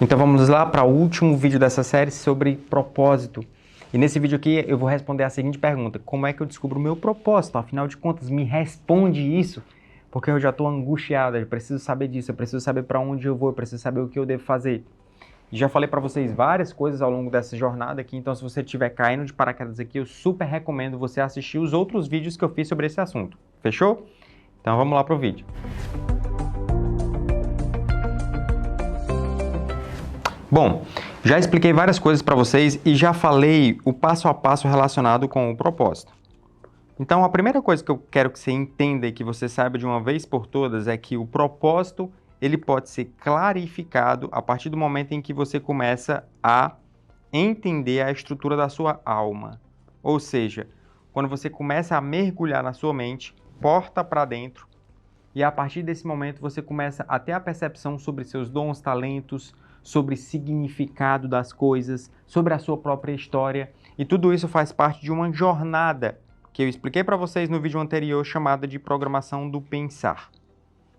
Então vamos lá para o último vídeo dessa série sobre propósito. E nesse vídeo aqui eu vou responder a seguinte pergunta: como é que eu descubro o meu propósito? Afinal de contas, me responde isso, porque eu já estou angustiado, eu preciso saber disso, eu preciso saber para onde eu vou, eu preciso saber o que eu devo fazer. E já falei para vocês várias coisas ao longo dessa jornada aqui, então se você estiver caindo de paraquedas aqui, eu super recomendo você assistir os outros vídeos que eu fiz sobre esse assunto. Fechou? Então vamos lá para o vídeo. Bom, já expliquei várias coisas para vocês e já falei o passo a passo relacionado com o propósito. Então, a primeira coisa que eu quero que você entenda e que você saiba de uma vez por todas é que o propósito, ele pode ser clarificado a partir do momento em que você começa a entender a estrutura da sua alma. Ou seja, quando você começa a mergulhar na sua mente, porta para dentro, e a partir desse momento você começa a ter a percepção sobre seus dons, talentos, sobre significado das coisas, sobre a sua própria história. E tudo isso faz parte de uma jornada que eu expliquei para vocês no vídeo anterior, chamada de programação do pensar.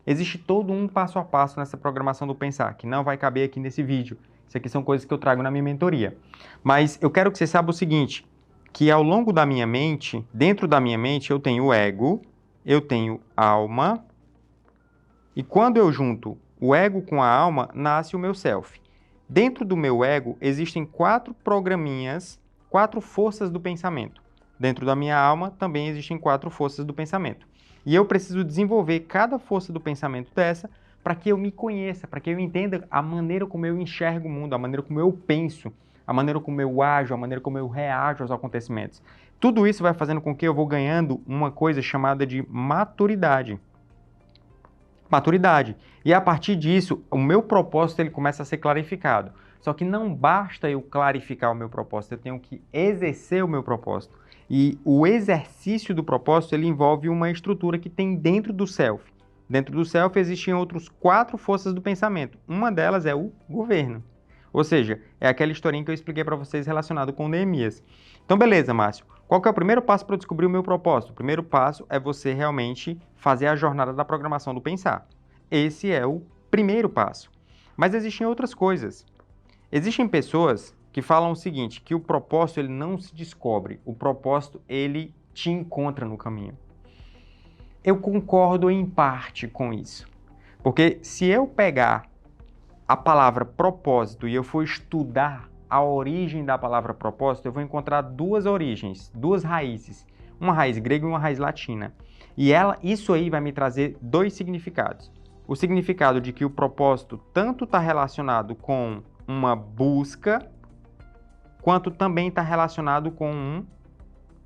Existe todo um passo a passo nessa programação do pensar, que não vai caber aqui nesse vídeo. Isso aqui são coisas que eu trago na minha mentoria. Mas eu quero que você saiba o seguinte, que ao longo da minha mente, dentro da minha mente, eu tenho ego, eu tenho alma, e quando eu junto o ego com a alma, nasce o meu self. Dentro do meu ego, existem 4 programinhas, 4 forças do pensamento. Dentro da minha alma, também existem 4 forças do pensamento. E eu preciso desenvolver cada força do pensamento dessa para que eu me conheça, para que eu entenda a maneira como eu enxergo o mundo, a maneira como eu penso, a maneira como eu ajo, a maneira como eu reajo aos acontecimentos. Tudo isso vai fazendo com que eu vou ganhando uma coisa chamada de maturidade. E a partir disso, o meu propósito ele começa a ser clarificado. Só que não basta eu clarificar o meu propósito, eu tenho que exercer o meu propósito. E o exercício do propósito ele envolve uma estrutura que tem dentro do self. Dentro do self existem outras 4 forças do pensamento. Uma delas é o governo. Ou seja, é aquela historinha que eu expliquei para vocês relacionado com Neemias. Então, beleza, Márcio. Qual que é o primeiro passo para eu descobrir o meu propósito? O primeiro passo é você realmente fazer a jornada da programação do pensar. Esse é o primeiro passo. Mas existem outras coisas. Existem pessoas que falam o seguinte, que o propósito ele não se descobre, o propósito ele te encontra no caminho. Eu concordo em parte com isso. Porque se eu pegar a palavra propósito e eu for estudar a origem da palavra propósito, eu vou encontrar 2 origens, 2 raízes, uma raiz grega e uma raiz latina. E isso aí vai me trazer 2 significados. O significado de que o propósito tanto está relacionado com uma busca, quanto também está relacionado com um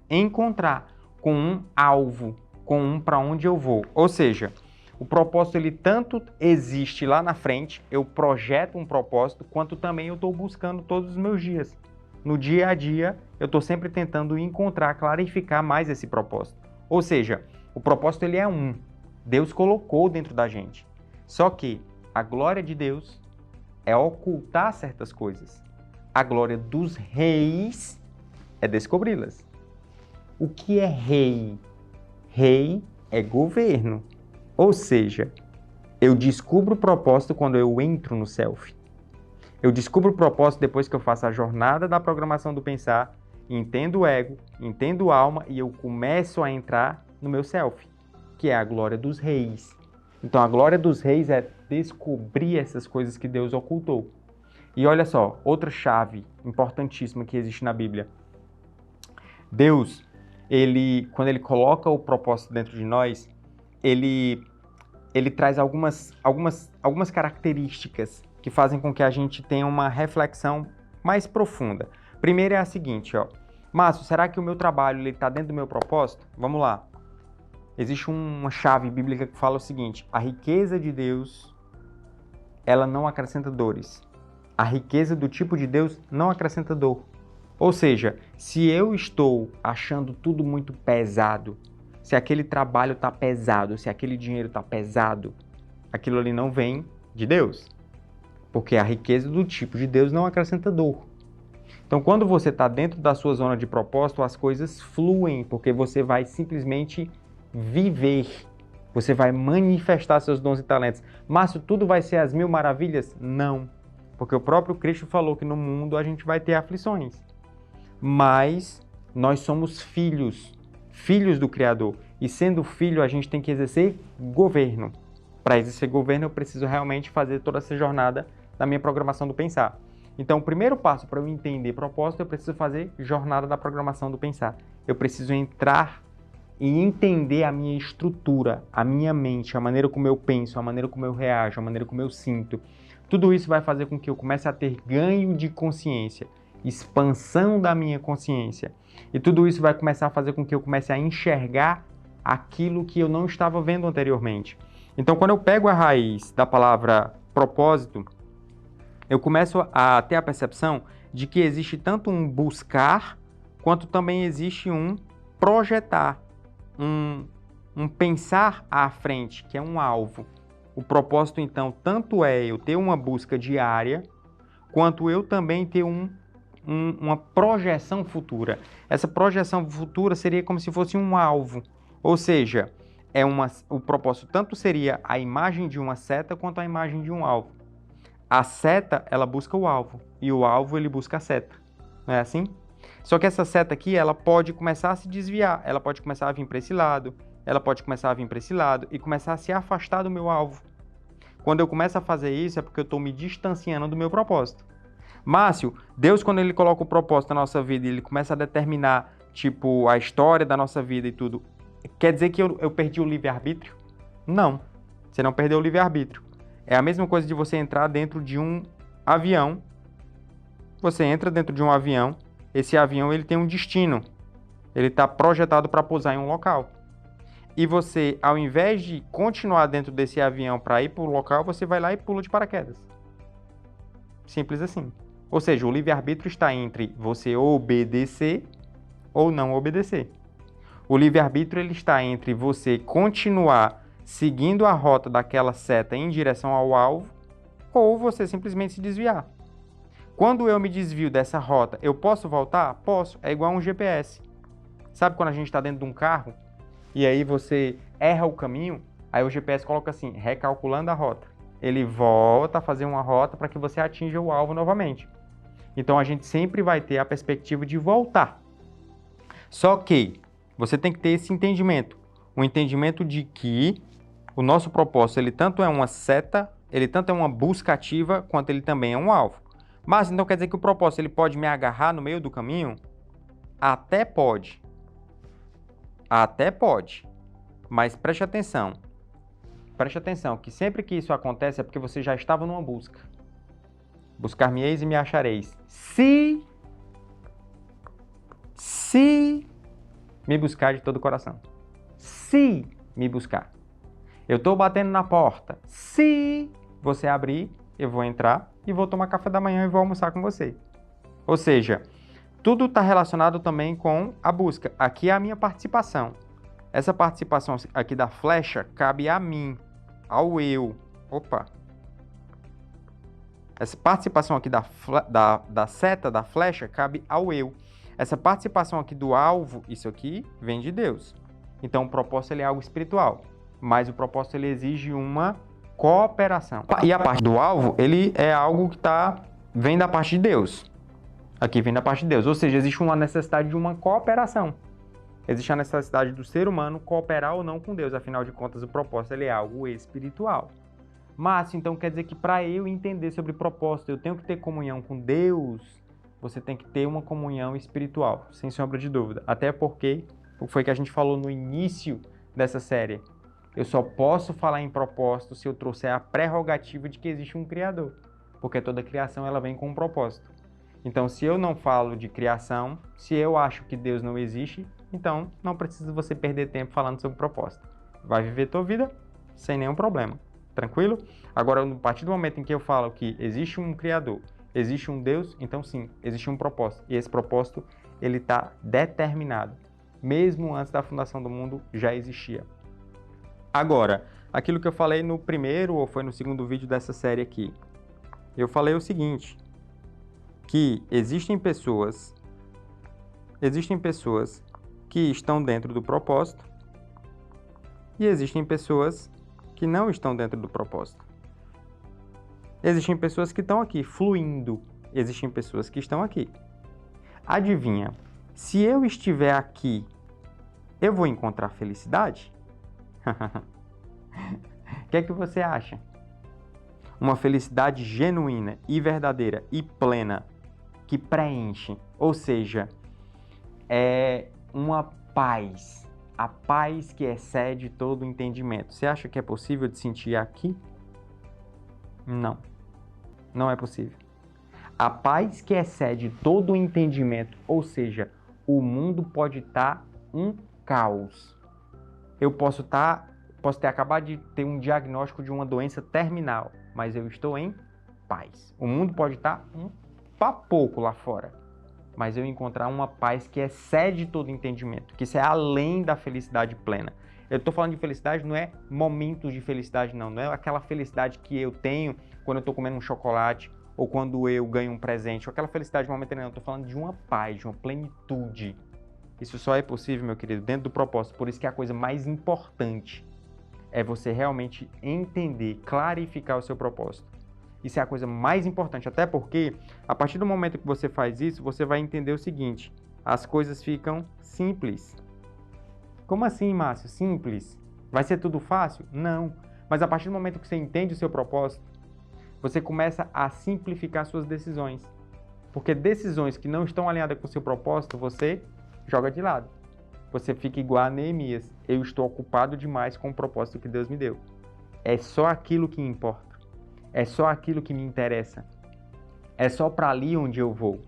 encontrar, com um alvo, com um para onde eu vou. Ou seja, o propósito ele tanto existe lá na frente, eu projeto um propósito, quanto também eu estou buscando todos os meus dias. No dia a dia, eu estou sempre tentando encontrar, clarificar mais esse propósito. Ou seja, o propósito ele é um. Deus colocou dentro da gente. Só que a glória de Deus é ocultar certas coisas. A glória dos reis é descobri-las. O que é rei? Rei é governo. Ou seja, eu descubro o propósito quando eu entro no self. Eu descubro o propósito depois que eu faço a jornada da programação do pensar, entendo o ego, entendo a alma e eu começo a entrar no meu self, que é a glória dos reis. Então a glória dos reis é descobrir essas coisas que Deus ocultou. E olha só, outra chave importantíssima que existe na Bíblia. Deus, quando ele coloca o propósito dentro de nós, ele traz algumas características que fazem com que a gente tenha uma reflexão mais profunda. Primeiro é a seguinte, ó. Márcio, será que o meu trabalho está dentro do meu propósito? Vamos lá. Existe uma chave bíblica que fala o seguinte, a riqueza de Deus, ela não acrescenta dores. A riqueza do tipo de Deus não acrescenta dor. Ou seja, se eu estou achando tudo muito pesado, se aquele trabalho está pesado, se aquele dinheiro está pesado, aquilo ali não vem de Deus. Porque a riqueza do tipo de Deus não acrescenta dor. Então, quando você está dentro da sua zona de propósito, as coisas fluem, porque você vai simplesmente viver. Você vai manifestar seus dons e talentos. Márcio, tudo vai ser às mil maravilhas? Não. Porque o próprio Cristo falou que no mundo a gente vai ter aflições. Mas nós somos filhos, filhos do Criador. E sendo filho, a gente tem que exercer governo. Para exercer governo, eu preciso realmente fazer toda essa jornada da minha programação do pensar. Então, o primeiro passo para eu entender propósito, eu preciso fazer jornada da programação do pensar. Eu preciso entrar e entender a minha estrutura, a minha mente, a maneira como eu penso, a maneira como eu reajo, a maneira como eu sinto. Tudo isso vai fazer com que eu comece a ter ganho de consciência, expansão da minha consciência. E tudo isso vai começar a fazer com que eu comece a enxergar aquilo que eu não estava vendo anteriormente. Então, quando eu pego a raiz da palavra propósito, eu começo a ter a percepção de que existe tanto um buscar, quanto também existe um projetar, um pensar à frente, que é um alvo. O propósito, então, tanto é eu ter uma busca diária, quanto eu também ter uma projeção futura. Essa projeção futura seria como se fosse um alvo, ou seja, o propósito tanto seria a imagem de uma seta, quanto a imagem de um alvo. A seta, ela busca o alvo, e o alvo, ele busca a seta. Não é assim? Só que essa seta aqui, ela pode começar a se desviar, ela pode começar a vir para esse lado, ela pode começar a vir para esse lado e começar a se afastar do meu alvo. Quando eu começo a fazer isso, é porque eu estou me distanciando do meu propósito. Márcio, Deus, quando ele coloca o propósito na nossa vida e ele começa a determinar, tipo, a história da nossa vida e tudo, quer dizer que eu perdi o livre-arbítrio? Não, você não perdeu o livre-arbítrio. É a mesma coisa de você entrar dentro de um avião. Você entra dentro de um avião, esse avião ele tem um destino. Ele está projetado para pousar em um local. E você, ao invés de continuar dentro desse avião para ir para o local, você vai lá e pula de paraquedas. Simples assim. Ou seja, o livre-arbítrio está entre você obedecer ou não obedecer. O livre-arbítrio ele está entre você continuar seguindo a rota daquela seta em direção ao alvo, ou você simplesmente se desviar. Quando eu me desvio dessa rota, eu posso voltar? Posso. É igual a um GPS. Sabe quando a gente está dentro de um carro e aí você erra o caminho, aí o GPS coloca assim, recalculando a rota. Ele volta a fazer uma rota para que você atinja o alvo novamente. Então a gente sempre vai ter a perspectiva de voltar. Só que você tem que ter esse entendimento. O entendimento de que o nosso propósito, ele tanto é uma seta, ele tanto é uma busca ativa, quanto ele também é um alvo. Mas então quer dizer que o propósito, ele pode me agarrar no meio do caminho? Até pode. Até pode. Mas preste atenção. Preste atenção, que sempre que isso acontece é porque você já estava numa busca. Buscar-me-eis e me achareis. Se me buscar de todo o coração. Se me buscar. Eu estou batendo na porta. Se você abrir, eu vou entrar e vou tomar café da manhã e vou almoçar com você. Ou seja, tudo está relacionado também com a busca. Aqui é a minha participação. Essa participação aqui da flecha cabe a mim, ao eu. Opa! Essa participação aqui da seta, da flecha, cabe ao eu. Essa participação aqui do alvo, isso aqui, vem de Deus. Então, o propósito ele é algo espiritual. Mas o propósito ele exige uma cooperação. E a parte do alvo, ele é algo que vem da parte de Deus. Aqui vem da parte de Deus. Ou seja, existe uma necessidade de uma cooperação. Existe a necessidade do ser humano cooperar ou não com Deus. Afinal de contas, o propósito ele é algo espiritual. Mas, então, quer dizer que para eu entender sobre propósito, eu tenho que ter comunhão com Deus. Você tem que ter uma comunhão espiritual, sem sombra de dúvida. Até porque, o que foi que a gente falou no início dessa série? Eu só posso falar em propósito se eu trouxer a prerrogativa de que existe um Criador. Porque toda criação ela vem com um propósito. Então, se eu não falo de criação, se eu acho que Deus não existe, então não precisa você perder tempo falando sobre propósito. Vai viver tua vida sem nenhum problema. Tranquilo? Agora, a partir do momento em que eu falo que existe um Criador, existe um Deus, então sim, existe um propósito. E esse propósito, ele está determinado. Mesmo antes da fundação do mundo, já existia. Agora, aquilo que eu falei no primeiro ou foi no segundo vídeo dessa série aqui, eu falei o seguinte, que existem pessoas que estão dentro do propósito e existem pessoas que não estão dentro do propósito. Existem pessoas que estão aqui, fluindo. Existem pessoas que estão aqui. Adivinha, se eu estiver aqui, eu vou encontrar felicidade? O que é que você acha? Uma felicidade genuína e verdadeira e plena, que preenche, ou seja, é uma paz, a paz que excede todo o entendimento. Você acha que é possível de sentir aqui? Não, não é possível. A paz que excede todo o entendimento, ou seja, o mundo pode estar um caos. Eu posso ter acabado de ter um diagnóstico de uma doença terminal, mas eu estou em paz. O mundo pode estar um papoco lá fora, mas eu encontrar uma paz que excede todo entendimento, que isso é além da felicidade plena. Eu estou falando de felicidade, não é momentos de felicidade, não é aquela felicidade que eu tenho quando eu estou comendo um chocolate ou quando eu ganho um presente, ou aquela felicidade momentânea, não. Eu estou falando de uma paz, de uma plenitude. Isso só é possível, meu querido, dentro do propósito. Por isso que a coisa mais importante é você realmente entender, clarificar o seu propósito. Isso é a coisa mais importante, até porque a partir do momento que você faz isso, você vai entender o seguinte: as coisas ficam simples. Como assim, Márcio? Simples? Vai ser tudo fácil? Não. Mas a partir do momento que você entende o seu propósito, você começa a simplificar suas decisões. Porque decisões que não estão alinhadas com o seu propósito, você joga de lado. Você fica igual a Neemias. Eu estou ocupado demais com o propósito que Deus me deu. É só aquilo que importa. É só aquilo que me interessa. É só para ali onde eu vou.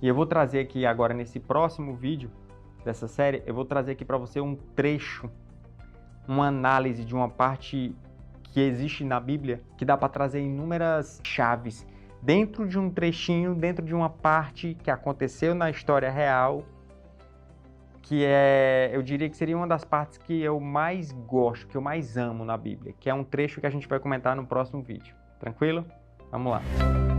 E eu vou trazer aqui agora nesse próximo vídeo dessa série, eu vou trazer aqui para você um trecho, uma análise de uma parte que existe na Bíblia, que dá para trazer inúmeras chaves dentro de um trechinho, dentro de uma parte que aconteceu na história real, que eu diria que seria uma das partes que eu mais gosto, que eu mais amo na Bíblia, que é um trecho que a gente vai comentar no próximo vídeo. Tranquilo? Vamos lá.